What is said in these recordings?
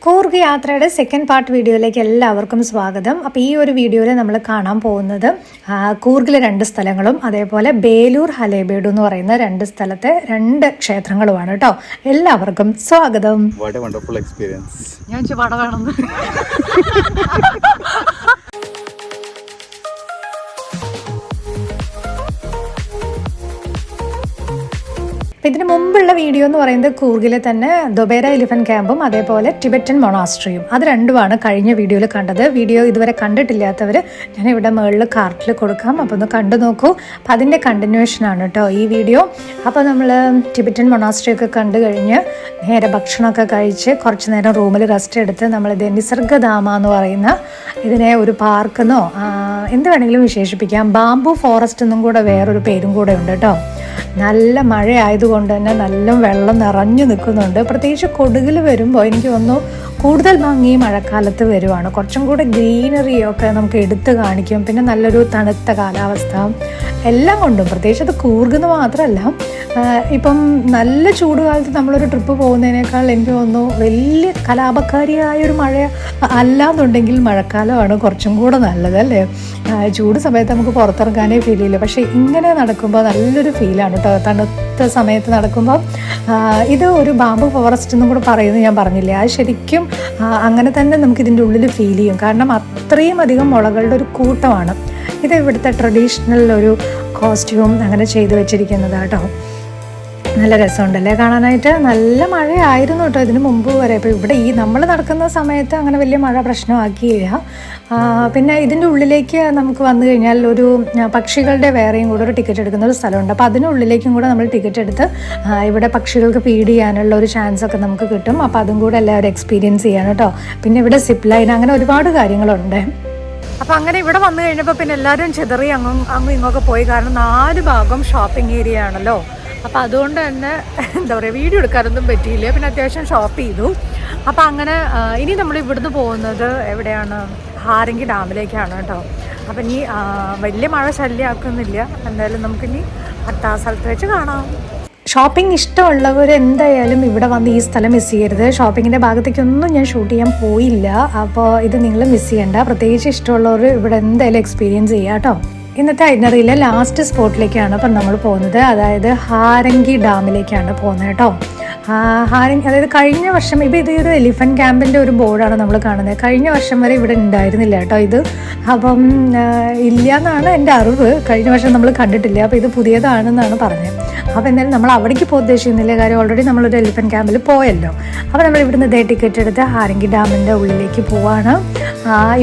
കൂർഗ് യാത്രയുടെ second part വീഡിയോയിലേക്ക് എല്ലാവർക്കും സ്വാഗതം. അപ്പോൾ ഈ ഒരു വീഡിയോയിൽ നമ്മൾ കാണാൻ പോകുന്നത് കൂർഗിലെ 2 സ്ഥലങ്ങളും അതേപോലെ ബേലൂർ ഹലേബീഡു എന്ന് പറയുന്ന 2 സ്ഥലത്തെ 2 ക്ഷേത്രങ്ങളുമാണ് കേട്ടോ. എല്ലാവർക്കും സ്വാഗതം. What a wonderful experience. ഞാൻ വട വേണം. ഇതിന് മുമ്പുള്ള വീഡിയോ എന്ന് പറയുന്നത് കൂർഗിലെ തന്നെ ദൊബേര എലിഫന്റ് ക്യാമ്പും അതേപോലെ ടിബറ്റൻ മൊണാസ്ട്രിയും അത് രണ്ടുമാണ് കഴിഞ്ഞ വീഡിയോയിൽ കണ്ടത്. വീഡിയോ ഇതുവരെ കണ്ടിട്ടില്ലാത്തവർ ഞാൻ ഇവിടെ മുകളിൽ കാർട്ടിൽ കൊടുക്കാം, അപ്പോൾ ഒന്ന് കണ്ടു നോക്കൂ. അപ്പം അതിൻ്റെ കണ്ടിന്യൂഷൻ ആണ് കേട്ടോ ഈ വീഡിയോ. അപ്പോൾ നമ്മൾ ടിബറ്റൻ മൊണാസ്ട്രി ഒക്കെ കണ്ടു കഴിഞ്ഞ് നേരെ ഭക്ഷണമൊക്കെ കഴിച്ച് കുറച്ച് നേരം റൂമിൽ റെസ്റ്റ് എടുത്ത് നമ്മളിത് നിസർഗധാമ എന്ന് പറയുന്ന ഇതിനെ ഒരു പാർക്കെന്നോ എന്ത് വേണമെങ്കിലും വിശേഷിപ്പിക്കാം. ബാംബു ഫോറസ്റ്റ് എന്നും കൂടെ വേറൊരു പേരും കൂടെ ഉണ്ട് കേട്ടോ. നല്ല മഴ ആയതുകൊണ്ട് തന്നെ നല്ല വെള്ളം നിറഞ്ഞു നിൽക്കുന്നുണ്ട്. പ്രത്യേകിച്ച് കൊടുകിൽ വരുമ്പോൾ എനിക്ക് തോന്നുന്നു കൂടുതൽ ഭംഗി മഴക്കാലത്ത് വരുവാണ്. കുറച്ചും കൂടെ ഗ്രീനറിയൊക്കെ നമുക്ക് എടുത്ത് കാണിക്കും. പിന്നെ നല്ലൊരു തണുത്ത കാലാവസ്ഥ എല്ലാം കൊണ്ടും, പ്രത്യേകിച്ച് അത് കൂർഗെന്ന് മാത്രമല്ല, ഇപ്പം നല്ല ചൂടുകാലത്ത് നമ്മളൊരു ട്രിപ്പ് പോകുന്നതിനേക്കാൾ എനിക്ക് തോന്നുന്നു വലിയ കലാപക്കാരിയായൊരു മഴ അല്ലാന്നുണ്ടെങ്കിൽ മഴക്കാലമാണ് കുറച്ചും കൂടെ നല്ലത് അല്ലേ. ചൂട് സമയത്ത് നമുക്ക് പുറത്തിറങ്ങാനേ ഫീൽ ചെയ്യില്ല, പക്ഷേ ഇങ്ങനെ നടക്കുമ്പോൾ നല്ലൊരു ഫീലാണ് കേട്ടോ. തണുത്ത സമയത്ത് നടക്കുമ്പോൾ ഇത് ഒരു ബാംബു ഫോറസ്റ്റ് എന്നും കൂടെ പറയുന്നത് ഞാൻ പറഞ്ഞില്ലേ, അത് ശരിക്കും അങ്ങനെ തന്നെ നമുക്ക് ഇതിൻ്റെ ഉള്ളിൽ ഫീൽ ചെയ്യും. കാരണം അത്രയും അധികം മുളകളുടെ ഒരു കൂട്ടമാണ്. ഇത് ഇവിടുത്തെ ട്രഡീഷണൽ ഒരു കോസ്റ്റ്യൂം അങ്ങനെ ചെയ്തു വെച്ചിരിക്കുന്നതാണ് കേട്ടോ. നല്ല രസമുണ്ടല്ലേ കാണാനായിട്ട്. നല്ല മഴയായിരുന്നു കേട്ടോ ഇതിന് മുമ്പ് വരെ. ഇപ്പോൾ ഇവിടെ ഈ നമ്മൾ നടക്കുന്ന സമയത്ത് അങ്ങനെ വലിയ മഴ പ്രശ്നമാക്കിയില്ല. പിന്നെ ഇതിൻ്റെ ഉള്ളിലേക്ക് നമുക്ക് വന്നു കഴിഞ്ഞാൽ ഒരു പക്ഷികളുടെ വേറെയും കൂടെ ഒരു ടിക്കറ്റ് എടുക്കുന്ന ഒരു സ്ഥലമുണ്ട്. അപ്പോൾ അതിനുള്ളിലേക്കും കൂടെ നമ്മൾ ടിക്കറ്റ് എടുത്ത് ഇവിടെ പക്ഷികൾക്ക് ഫീഡ് ചെയ്യാനുള്ള ഒരു ചാൻസ് ഒക്കെ നമുക്ക് കിട്ടും. അപ്പോൾ അതും കൂടെ എല്ലാവരും എക്സ്പീരിയൻസ് ചെയ്യാണ് കേട്ടോ. പിന്നെ ഇവിടെ സിപ്പ് ലൈൻ അങ്ങനെ ഒരുപാട് കാര്യങ്ങളുണ്ട്. അപ്പം അങ്ങനെ ഇവിടെ വന്നു കഴിഞ്ഞപ്പോൾ പിന്നെ എല്ലാവരും ചിതറി അങ്ങും ഇങ്ങൊക്കെ പോയി. കാരണം 4 ഭാഗം ഷോപ്പിംഗ് ഏരിയ ആണല്ലോ. അപ്പോൾ അതുകൊണ്ട് തന്നെ എന്താ പറയുക, വീഡിയോ എടുക്കാനൊന്നും പറ്റിയില്ല. പിന്നെ അത്യാവശ്യം ഷോപ്പ് ചെയ്തു. അപ്പോൾ അങ്ങനെ ഇനി നമ്മൾ ഇവിടുന്ന് പോകുന്നത് എവിടെയാണ്, ഹാരംഗി ഡാമിലേക്കാണ് കേട്ടോ. അപ്പം ഇനി വലിയ മഴ ശല്യമാക്കുന്നില്ല. എന്തായാലും നമുക്കിനി അടുത്ത സ്ഥലത്ത് വെച്ച് കാണാം. ഷോപ്പിംഗ് ഇഷ്ടമുള്ളവർ എന്തായാലും ഇവിടെ വന്ന് ഈ സ്ഥലം മിസ് ചെയ്യരുത്. ഷോപ്പിങ്ങിൻ്റെ ഭാഗത്തേക്കൊന്നും ഞാൻ ഷൂട്ട് ചെയ്യാൻ പോയില്ല. അപ്പോൾ ഇത് നിങ്ങൾ മിസ് ചെയ്യണ്ട. പ്രത്യേകിച്ച് ഇഷ്ടമുള്ളവർ ഇവിടെ എന്തായാലും എക്സ്പീരിയൻസ് ചെയ്യുക കേട്ടോ. ഇന്നത്തെ ഐറ്റിനറിയിലെ ലാസ്റ്റ് സ്പോട്ടിലേക്കാണ് ഇപ്പം നമ്മൾ പോകുന്നത്. അതായത് ഹാരംഗി ഡാമിലേക്കാണ് പോകുന്നത് കേട്ടോ. ഹാരംഗി അതായത് കഴിഞ്ഞ വർഷം ഇതൊരു എലിഫന്റ് ക്യാമ്പിൻ്റെ ഒരു ബോർഡാണ് നമ്മൾ കാണുന്നത്. കഴിഞ്ഞ വർഷം വരെ ഇവിടെ ഉണ്ടായിരുന്നില്ല കേട്ടോ ഇത്. അപ്പം ഇല്ല എന്നാണ് എൻ്റെ അറിവ്. കഴിഞ്ഞ വർഷം നമ്മൾ കണ്ടിട്ടില്ല. അപ്പോൾ ഇത് പുതിയതാണെന്നാണ് പറഞ്ഞത്. അപ്പോൾ എന്തായാലും നമ്മൾ അവിടേക്ക് പോകാൻ ഉദ്ദേശിക്കുന്നില്ല. കാര്യം ഓൾറെഡി നമ്മളൊരു എലിഫന്റ് ക്യാമ്പിൽ പോയല്ലോ. അപ്പോൾ നമ്മൾ ഇവിടുന്ന് ടിക്കറ്റ് എടുത്ത് ഹാരംഗി ഡാമിൻ്റെ ഉള്ളിലേക്ക് പോവാണ്.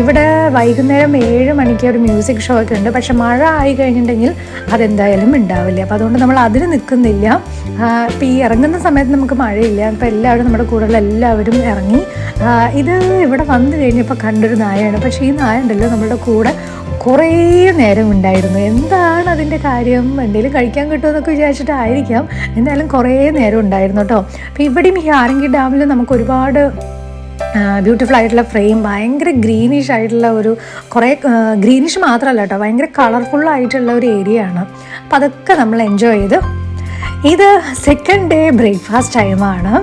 ഇവിടെ വൈകുന്നേരം 7 മണിക്ക് ഒരു മ്യൂസിക് ഷോ ഒക്കെ ഉണ്ട്. പക്ഷെ മഴ ആയി കഴിഞ്ഞിട്ടുണ്ടെങ്കിൽ അതെന്തായാലും ഉണ്ടാവില്ല. അപ്പോൾ അതുകൊണ്ട് നമ്മൾ അതിന് നിൽക്കുന്നില്ല. ഇപ്പോൾ ഈ ഇറങ്ങുന്ന സമയത്ത് നമുക്ക് മഴയില്ല. അപ്പോൾ എല്ലാവരും നമ്മുടെ കൂടെയുള്ള എല്ലാവരും ഇറങ്ങി. ഇത് ഇവിടെ വന്നു കഴിഞ്ഞപ്പോൾ കണ്ടൊരു നായയാണ്. പക്ഷേ ഈ നായ ഉണ്ടല്ലോ നമ്മുടെ കൂടെ കുറേ നേരം ഉണ്ടായിരുന്നു. എന്താണ് അതിൻ്റെ കാര്യം, എന്തെങ്കിലും കഴിക്കാൻ കിട്ടുമെന്നൊക്കെ വിചാരിച്ചിട്ടായിരിക്കാം. എന്തായാലും കുറേ നേരം ഉണ്ടായിരുന്നു കേട്ടോ. അപ്പോൾ ഇവിടെയും ഈ ഹാരംഗി ഡാമിൽ നമുക്ക് ഒരുപാട് ബ്യൂട്ടിഫുൾ ആയിട്ടുള്ള ഫ്രെയിം, ഭയങ്കര ഗ്രീനിഷ് ആയിട്ടുള്ള ഒരു കുറേ ഗ്രീനിഷ് മാത്രമല്ല കേട്ടോ, ഭയങ്കര കളർഫുള്ളായിട്ടുള്ള ഒരു ഏരിയ ആണ്. അപ്പം അതൊക്കെ നമ്മൾ എൻജോയ് ചെയ്ത്. ഇത് സെക്കൻഡ് ഡേ ബ്രേക്ക്ഫാസ്റ്റ് ടൈമാണ്.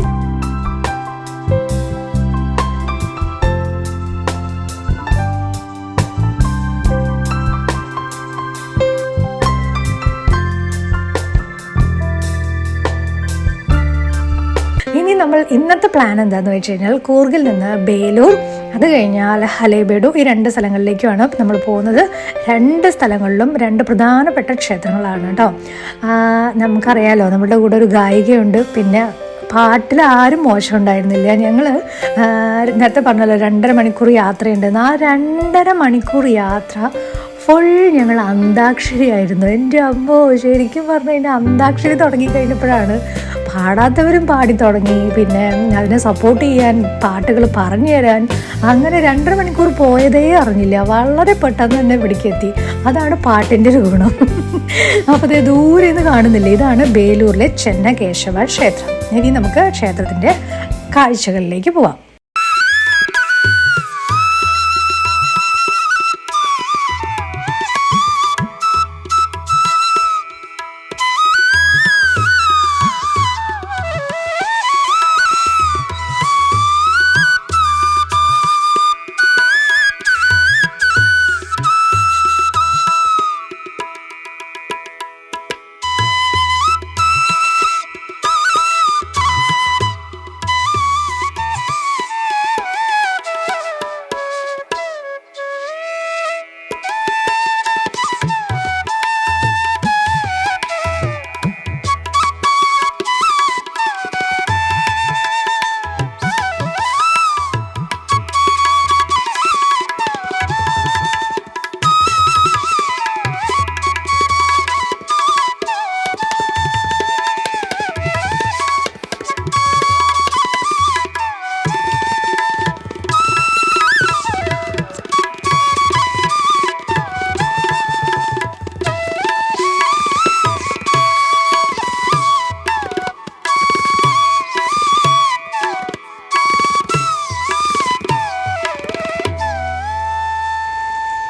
നമ്മൾ ഇന്നത്തെ പ്ലാൻ എന്താണെന്ന് വെച്ച് കഴിഞ്ഞാൽ കൂർഗിൽ നിന്ന് ബേലൂർ, അത് കഴിഞ്ഞാൽ ഹലേബീഡു, ഈ 2 സ്ഥലങ്ങളിലേക്കുമാണ് നമ്മൾ പോകുന്നത്. 2 സ്ഥലങ്ങളിലും 2 പ്രധാനപ്പെട്ട ക്ഷേത്രങ്ങളാണ് കേട്ടോ. നമുക്കറിയാലോ നമ്മുടെ കൂടെ ഒരു ഗായികയുണ്ട്. പിന്നെ പാട്ടിൽ ആരും മോശം ഉണ്ടായിരുന്നില്ല. ഞങ്ങൾ നേരത്തെ പറഞ്ഞല്ലോ 2.5 മണിക്കൂർ യാത്രയുണ്ടെന്ന്. ആ 2.5 മണിക്കൂർ യാത്ര ഫുൾ ഞങ്ങൾ അന്താക്ഷരി ആയിരുന്നു. എൻ്റെ അമ്മോ, ശരിക്കും പറഞ്ഞു കഴിഞ്ഞാൽ അന്താക്ഷരി തുടങ്ങിക്കഴിഞ്ഞപ്പോഴാണ് പാടാത്തവരും പാടി തുടങ്ങി. പിന്നെ അതിനെ സപ്പോർട്ട് ചെയ്യാൻ, പാട്ടുകൾ പറഞ്ഞു തരാൻ, അങ്ങനെ 2.5 മണിക്കൂർ പോയതേ അറിഞ്ഞില്ല. വളരെ പെട്ടെന്ന് തന്നെ ഇവിടേക്കെത്തി. അതാണ് പാട്ടിൻ്റെ ഒരു ഗുണം. അപ്പോൾ അത് ദൂരെ നിന്ന് കാണുന്നില്ല. ഇതാണ് ബേലൂരിലെ ചെന്നകേശവ ക്ഷേത്രം. ഇനി നമുക്ക് ക്ഷേത്രത്തിൻ്റെ കാഴ്ചകളിലേക്ക് പോവാം.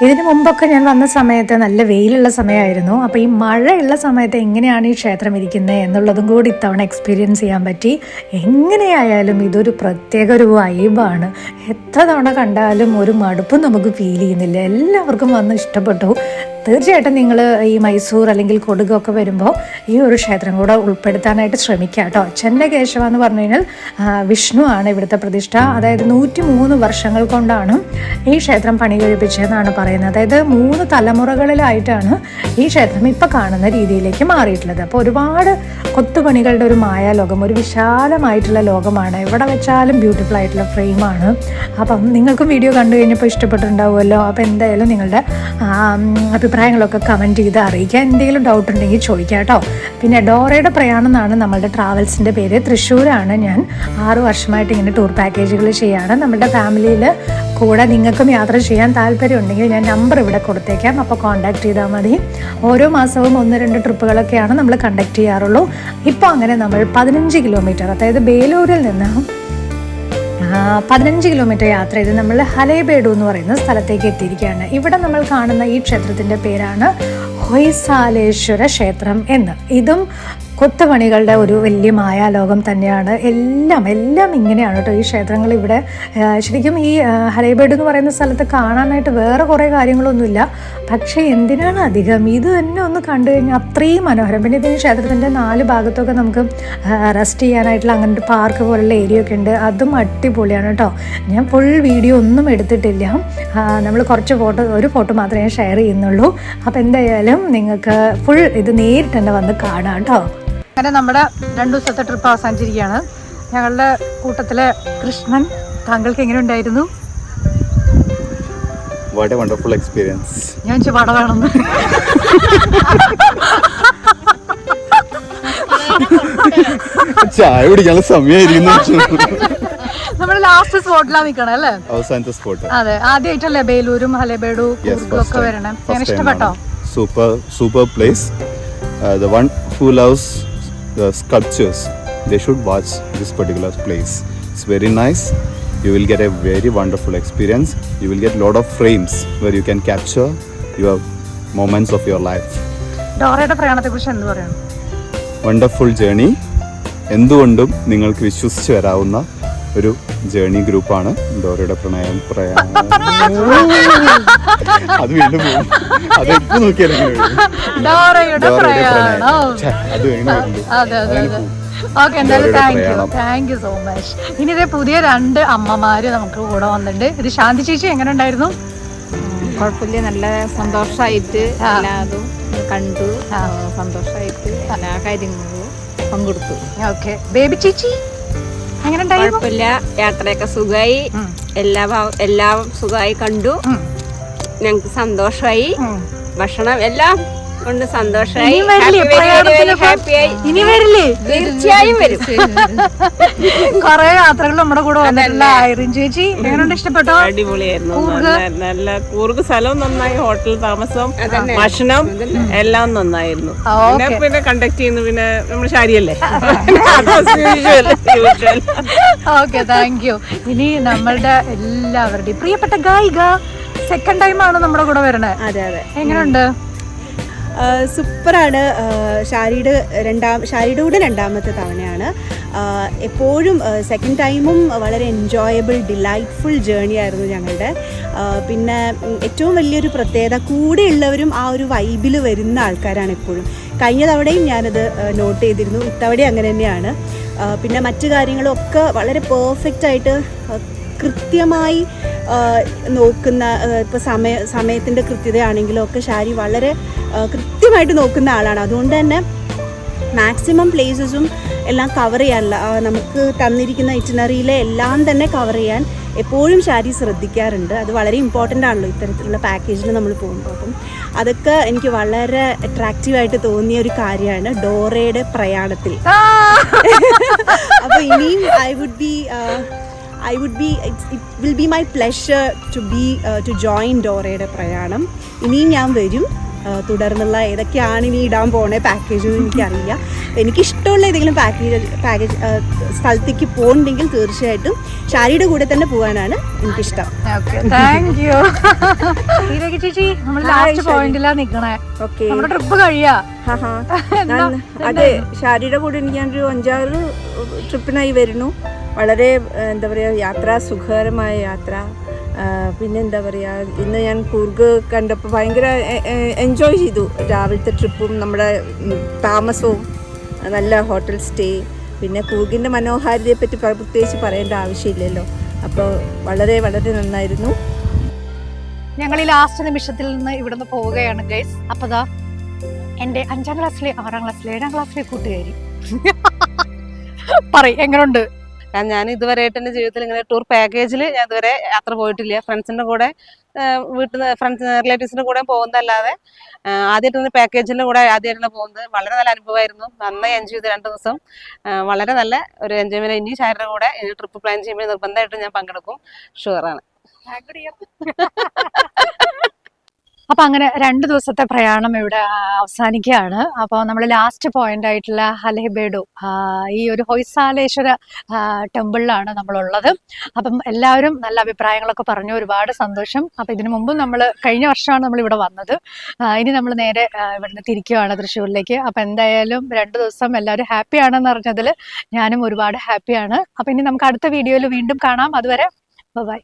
ഇതിനു മുമ്പൊക്കെ ഞാൻ വന്ന സമയത്ത് നല്ല വെയിലുള്ള സമയമായിരുന്നു. അപ്പോൾ ഈ മഴയുള്ള സമയത്ത് എങ്ങനെയാണ് ഈ ക്ഷേത്രം ഇരിക്കുന്നത് എന്നുള്ളതും കൂടി ഇത്തവണ എക്സ്പീരിയൻസ് ചെയ്യാൻ പറ്റി. എങ്ങനെയായാലും ഇതൊരു പ്രത്യേക ഒരു വൈബാണ്. എത്ര തവണ കണ്ടാലും ഒരു മടുപ്പും നമുക്ക് ഫീൽ ചെയ്യുന്നില്ല. എല്ലാവർക്കും വന്ന് ഇഷ്ടപ്പെട്ടു. തീർച്ചയായിട്ടും നിങ്ങൾ ഈ മൈസൂർ അല്ലെങ്കിൽ കൊടുകൊക്കെ വരുമ്പോൾ ഈ ഒരു ക്ഷേത്രം കൂടെ ഉൾപ്പെടുത്താനായിട്ട് ശ്രമിക്കുക കേട്ടോ. ചെന്നകേശവ എന്ന് പറഞ്ഞു കഴിഞ്ഞാൽ വിഷ്ണു ആണ് ഇവിടുത്തെ പ്രതിഷ്ഠ. അതായത് 103 വർഷങ്ങൾ കൊണ്ടാണ് ഈ ക്ഷേത്രം പണി കഴിപ്പിച്ചതെന്നാണ് പറയുന്നത്. അതായത് 3 തലമുറകളിലായിട്ടാണ് ഈ ക്ഷേത്രം ഇപ്പോൾ കാണുന്ന രീതിയിലേക്ക് മാറിയിട്ടുള്ളത്. അപ്പോൾ ഒരുപാട് കൊത്തുപണികളുടെ ഒരു മായാലോകം, ഒരു വിശാലമായിട്ടുള്ള ലോകമാണ്. എവിടെ വെച്ചാലും ബ്യൂട്ടിഫുൾ ആയിട്ടുള്ള ഫ്രെയിമാണ്. അപ്പം നിങ്ങൾക്കും വീഡിയോ കണ്ടു കഴിഞ്ഞപ്പോൾ ഇഷ്ടപ്പെട്ടിട്ടുണ്ടാവുമല്ലോ. അപ്പോൾ എന്തായാലും നിങ്ങളുടെ അഭിപ്രായങ്ങളൊക്കെ കമൻറ്റ് ചെയ്ത് അറിയിക്കുക. എന്തെങ്കിലും ഡൗട്ട് ഉണ്ടെങ്കിൽ ചോദിക്കാം കേട്ടോ. പിന്നെ ഡോറയുടെ പ്രയാണം എന്നാണ് നമ്മളുടെ ട്രാവൽസിൻ്റെ പേര്. തൃശ്ശൂരാണ്. ഞാൻ 6 വർഷമായിട്ട് ഇങ്ങനെ ടൂർ പാക്കേജുകൾ ചെയ്യാണ്. നമ്മുടെ ഫാമിലിയിൽ കൂടെ നിങ്ങൾക്കും യാത്ര ചെയ്യാൻ താല്പര്യമുണ്ടെങ്കിൽ ഞാൻ നമ്പർ ഇവിടെ കൊടുത്തേക്കാം. അപ്പോൾ കോൺടാക്ട് ചെയ്താൽ മതി. ഓരോ മാസവും 1-2 ട്രിപ്പുകളൊക്കെയാണ് നമ്മൾ കണ്ടക്ട് ചെയ്യാറുള്ളൂ. ഇപ്പോൾ അങ്ങനെ നമ്മൾ 15 കിലോമീറ്റർ, അതായത് ബേലൂരിൽ നിന്ന് 15 കിലോമീറ്റർ യാത്ര ചെയ്ത് നമ്മൾ ഹലേബേഡു എന്ന് പറയുന്ന സ്ഥലത്തേക്ക് എത്തിയിരിക്കുകയാണ്. ഇവിടെ നമ്മൾ കാണുന്ന ഈ ക്ഷേത്രത്തിൻ്റെ പേരാണ് ഹൊയ്സാലേശ്വര ക്ഷേത്രം എന്ന്. ഇതും കൊത്തുപണികളുടെ ഒരു വലിയ മായാലോകം തന്നെയാണ്. എല്ലാം ഇങ്ങനെയാണ് കേട്ടോ ഈ ക്ഷേത്രങ്ങൾ ഇവിടെ. ശരിക്കും ഈ ഹലേബേഡ് എന്ന് പറയുന്ന സ്ഥലത്ത് കാണാനായിട്ട് വേറെ കുറേ കാര്യങ്ങളൊന്നുമില്ല. പക്ഷേ എന്തിനാണ് അധികം, ഇത് തന്നെ ഒന്ന് കണ്ടു കഴിഞ്ഞാൽ അത്രയും മനോഹരം. പിന്നെ ഇതിന് ക്ഷേത്രത്തിൻ്റെ 4 ഭാഗത്തൊക്കെ നമുക്ക് റെസ്റ്റ് ചെയ്യാനായിട്ടുള്ള അങ്ങനത്തെ പാർക്ക് പോലുള്ള ഏരിയ ഒക്കെ ഉണ്ട്. അതും അടിപൊളിയാണ് കേട്ടോ. ഞാൻ ഫുൾ വീഡിയോ ഒന്നും എടുത്തിട്ടില്ല. നമ്മൾ ഒരു ഫോട്ടോ മാത്രമേ ഞാൻ ഷെയർ ചെയ്യുന്നുള്ളൂ. അപ്പോൾ എന്തായാലും നിങ്ങൾക്ക് ഫുൾ ഇത് നേരിട്ട് തന്നെ വന്ന് കാണാം കേട്ടോ. അങ്ങനെ നമ്മുടെ 2 ദിവസത്തെ ട്രിപ്പ് അവസാനിച്ചിരിക്കുകയാണ്. ഞങ്ങളുടെ കൂട്ടത്തിലെ കൃഷ്ണൻ, താങ്കൾക്ക് എങ്ങനെ ഉണ്ടായിരുന്നു? What a wonderful experience. ഞാൻ വട വേണമെന്ന് ചായ കുടിക്കാനുള്ള സമയമായിരിക്കുന്നു. നമ്മൾ ലാസ്റ്റ് സ്പോട്ടിലാണ് നിൽക്കണം അല്ലേ? അവസാനത്തെ സ്പോട്ട്. അതെ, ആദ്യമായിട്ടല്ലേ ബേലൂരും ഹലേബേഡു ഒക്കെ വരണം. ഞാൻ ഇഷ്ടപ്പെട്ടോ? Super place. The one who loves the sculptures, they should watch this particular place. It's very nice. You will get a very wonderful experience. You will get a lot of frames where you can capture your moments of your life. ഡോറയുടെ പ്രയാണത്തെ കുറിച്ച് എന്ത് പറയണം? Wonderful journey. എന്തുകൊണ്ടും നിങ്ങൾക്ക് വിശ്വസിച്ച് വരാവുന്ന ഒരു journey ഗ്രൂപ്പാണ് ഡോറയുടെ പ്രയാണം. അത് വീണ്ടും പോകും. അത് എപ്പോ നോക്കിയാലും ഡോറയുടെ പ്രയാണം. ഓക്കെ, എന്തായാലും താങ്ക് യു സോ മച്ച്. ഇനി ഇതേ പുതിയ 2 അമ്മമാര് നമുക്ക് കൂടെ വന്നിട്ടുണ്ട്. ഇത് ശാന്തി ചേച്ചി എങ്ങനെ ഉണ്ടായിരുന്നു? കുഴപ്പമില്ല, നല്ല സന്തോഷമായിട്ട് എല്ലാതും കണ്ടു, സന്തോഷമായിട്ട് എല്ലാ കാര്യങ്ങളും പങ്കെടുത്തു. ഓക്കെ, ബേബി ചേച്ചി എങ്ങനെ ഉണ്ടായിരുന്നു? കുഴപ്പമില്ല, യാത്രയൊക്കെ സുഖമായി, എല്ലാം സുഖമായി കണ്ടു. ഞങ്ങൾക്ക് സന്തോഷമായി, ഭക്ഷണം എല്ലാം കൊണ്ട് സന്തോഷമായി, ഹാപ്പിയായി. ഇനി വരില്ലേ? തീർച്ചയായും വരും. കൊറേ യാത്രകൾ നമ്മുടെ കൂടെ വന്നിട്ടില്ല. ഐറിൻ ചേച്ചി എങ്ങനെയുണ്ട്? ഇഷ്ടപ്പെട്ടോ? അടിപൊളിയായിരുന്നു. നല്ല കൂർഗ് സ്ഥലവും നന്നായി, ഹോട്ടൽ താമസം, ഭക്ഷണം എല്ലാം നന്നായിരുന്നു. പിന്നെ കണ്ടക്ട് ചെയ്യുന്നു, പിന്നെ നമ്മൾ ശരിയല്ലേ. Okay, thank you. ഇനി നമ്മളുടെ എല്ലാവരുടെയും പ്രിയപ്പെട്ട ഗായിക സെക്കൻഡ് ടൈമാണ് നമ്മുടെ കൂടെ വരണേ. അതെ അതെ, എങ്ങനെയുണ്ട്? സൂപ്പറാണ്. ഷാരിയുടെ കൂടെ 2ാമത്തെ തവണയാണ്. എപ്പോഴും സെക്കൻഡ് ടൈമും വളരെ എൻജോയബിൾ, ഡിലൈറ്റ്ഫുൾ ജേണി ആയിരുന്നു ഞങ്ങളുടെ. പിന്നെ ഏറ്റവും വലിയൊരു പ്രത്യേകത, കൂടെയുള്ളവരും ആ ഒരു വൈബിൽ വരുന്ന ആൾക്കാരാണ് എപ്പോഴും. കഴിഞ്ഞ തവണയും ഞാനത് നോട്ട് ചെയ്തിരുന്നു, ഇത്തവണയും അങ്ങനെ തന്നെയാണ്. പിന്നെ മറ്റു കാര്യങ്ങളൊക്കെ വളരെ പെർഫെക്റ്റായിട്ട് കൃത്യമായി നോക്കുന്ന, ഇപ്പോൾ സമയത്തിൻ്റെ കൃത്യതയാണെങ്കിലും ഒക്കെ ഷാരി വളരെ കൃത്യമായിട്ട് നോക്കുന്ന ആളാണ്. അതുകൊണ്ട് തന്നെ മാക്സിമം പ്ലേസസും എല്ലാം കവർ ചെയ്യാനുള്ള, നമുക്ക് തന്നിരിക്കുന്ന ഇറ്റിനറിയിലെ എല്ലാം തന്നെ കവർ ചെയ്യാൻ എപ്പോഴും ഷാരി ശ്രദ്ധിക്കാറുണ്ട്. അത് വളരെ ഇമ്പോർട്ടൻ്റ് ആണല്ലോ ഇത്തരത്തിലുള്ള പാക്കേജിൽ നമ്മൾ പോകുമ്പോൾ. അപ്പം അതൊക്കെ എനിക്ക് വളരെ അട്രാക്റ്റീവായിട്ട് തോന്നിയ ഒരു കാര്യമാണ് ഡോറയുടെ പ്രയാണത്തിൽ. അപ്പോൾ ഇനിയും it will be my pleasure to join ഡോറയുടെ പ്രയാണം. ഇനിയും ഞാൻ വരും. തുടർന്നുള്ള ഏതൊക്കെയാണ് ഇനി ഇടാൻ പോണേ പാക്കേജ് എനിക്കറിയില്ല. എനിക്കിഷ്ടമുള്ള ഏതെങ്കിലും പാക്കേജ് സ്ഥലത്തേക്ക് പോകുന്നുണ്ടെങ്കിൽ തീർച്ചയായിട്ടും ഷാരിയുടെ കൂടെ തന്നെ പോകാനാണ് എനിക്കിഷ്ടം. Thank you. ചേച്ചി നമ്മൾ ലാസ്റ്റ് പോയിന്റിലാ നിക്കണേ. നമ്മുടെ ട്രിപ്പ് കഴിയാ. അതെ, ഷാരിയുടെ കൂടെ ഞാനൊരു 5-6 ട്രിപ്പിനായി വരുന്നു. വളരെ എന്താ പറയുക, യാത്ര സുഖകരമായ യാത്ര. പിന്നെ എന്താ പറയുക, ഇന്ന് ഞാൻ കൂർഗ് കണ്ടപ്പോൾ ഭയങ്കര എൻജോയ് ചെയ്തു. രാവിലത്തെ ട്രിപ്പും നമ്മുടെ താമസവും നല്ല ഹോട്ടൽ സ്റ്റേ. പിന്നെ കൂർഗിൻ്റെ മനോഹാരിതയെ പറ്റി പ്രത്യേകിച്ച് പറയേണ്ട ആവശ്യമില്ലല്ലോ. അപ്പോൾ വളരെ വളരെ നന്നായിരുന്നു. ഞങ്ങൾ ഈ ലാസ്റ്റ് നിമിഷത്തിൽ നിന്ന് ഇവിടുന്ന് പോവുകയാണ് ഗൈസ്. അപ്പതാ എൻ്റെ 5ാം ക്ലാസ്സിലെ 6ാം ക്ലാസ്സിലെ 7ാം ക്ലാസ്സിലെ കൂട്ടുകാരി പറയും എങ്ങനെയുണ്ട്? കാരണം ഞാൻ ഇതുവരെയായിട്ട് എൻ്റെ ജീവിതത്തിൽ ഇങ്ങനെ ടൂർ പാക്കേജിൽ ഞാൻ ഇതുവരെ യാത്ര പോയിട്ടില്ല. ഫ്രണ്ട്സിൻ്റെ കൂടെ വീട്ടിൽ നിന്ന് റിലേറ്റീവ്സിൻ്റെ കൂടെ പോകുന്നതല്ലാതെ ആദ്യമായിട്ട് പാക്കേജിൻ്റെ കൂടെ ആദ്യമായിട്ടാണ് പോകുന്നത്. വളരെ നല്ല അനുഭവമായിരുന്നു. നന്നായി എൻജോയ് ചെയ്ത് 2 ദിവസം വളരെ നല്ല ഒരു എൻജോയ്മെൻറ്റ്. ഇനി ഷാരിയുടെ കൂടെ ട്രിപ്പ് പ്ലാൻ ചെയ്യുമ്പോൾ നിർബന്ധമായിട്ടും ഞാൻ പങ്കെടുക്കും, ഷുവറാണ്. അപ്പൊ അങ്ങനെ 2 ദിവസത്തെ പ്രയാണം ഇവിടെ അവസാനിക്കുകയാണ്. അപ്പോൾ നമ്മൾ ലാസ്റ്റ് പോയിന്റ് ആയിട്ടുള്ള ഹലേബേഡു, ഈ ഒരു ഹൊയ്സാലേശ്വര ടെമ്പിളിലാണ് നമ്മളുള്ളത്. അപ്പം എല്ലാവരും നല്ല അഭിപ്രായങ്ങളൊക്കെ പറഞ്ഞു, ഒരുപാട് സന്തോഷം. അപ്പൊ ഇതിനു മുമ്പ് നമ്മൾ കഴിഞ്ഞ വർഷമാണ് നമ്മൾ ഇവിടെ വന്നത്. ഇനി നമ്മൾ നേരെ ഇവിടുന്ന് തിരിക്കുകയാണ് തൃശ്ശൂരിലേക്ക്. അപ്പൊ എന്തായാലും 2 ദിവസം എല്ലാവരും ഹാപ്പിയാണെന്ന് അറിഞ്ഞതിൽ ഞാനും ഒരുപാട് ഹാപ്പിയാണ്. അപ്പൊ ഇനി നമുക്ക് അടുത്ത വീഡിയോയിൽ വീണ്ടും കാണാം. അതുവരെ ബൈ.